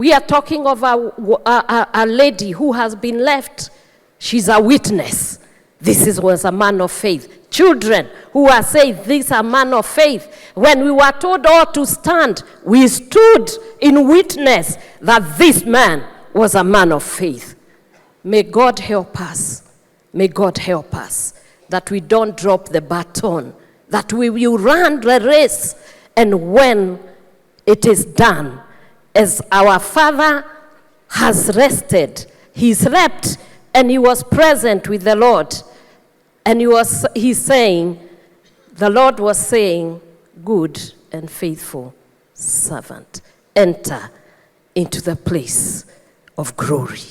We are talking of a lady who has been left. She's a witness. This was a man of faith. Children who are saying, this is a man of faith. When we were told all to stand, we stood in witness that this man was a man of faith. May God help us. May God help us that we don't drop the baton, that we will run the race, and when it is done, as our Father has rested, he slept and he was present with the Lord. And he's saying, the Lord was saying, good and faithful servant, enter into the place of glory.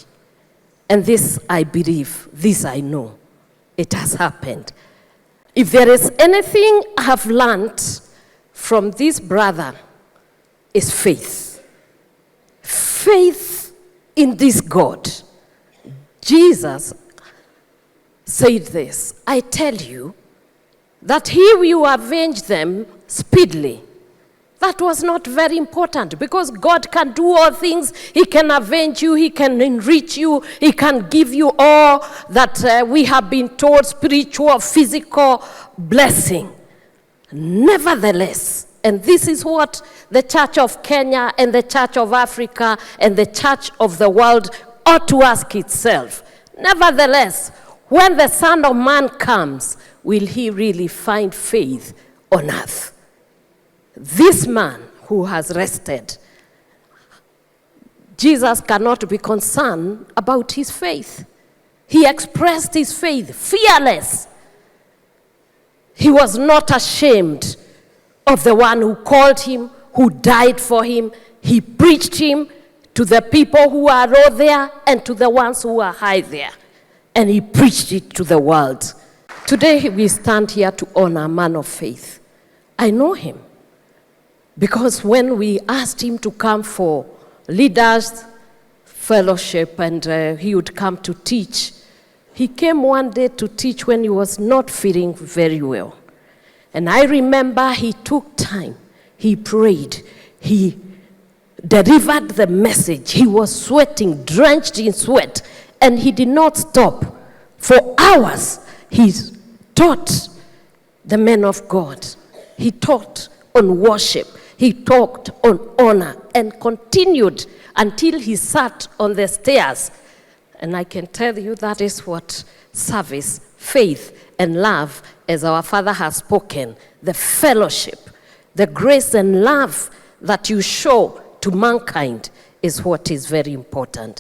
And this I believe, this I know, it has happened. If there is anything I have learned from this brother, is faith. Faith in this God. Jesus said this, I tell you that he will avenge them speedily. That was not very important because God can do all things. He can avenge you, he can enrich you, he can give you all that we have been told, spiritual, physical blessing. Nevertheless, and this is what the Church of Kenya and the Church of Africa and the Church of the world ought to ask itself. Nevertheless, when the Son of Man comes, will he really find faith on earth? This man who has rested, Jesus cannot be concerned about his faith. He expressed his faith, fearless. He was not ashamed of the one who called him, who died for him. He preached him to the people who are low there and to the ones who are high there. And he preached it to the world. Today we stand here to honor a man of faith. I know him because when we asked him to come for leaders fellowship and he would come to teach, he came one day to teach when he was not feeling very well. And I remember he took time, he prayed, he delivered the message. He was sweating, drenched in sweat, and he did not stop. For hours, he taught the men of God. He taught on worship. He talked on honor and continued until he sat on the stairs. And I can tell you that is what service, faith, and love, as our Father has spoken, the fellowship, the grace and love that you show to mankind is what is very important.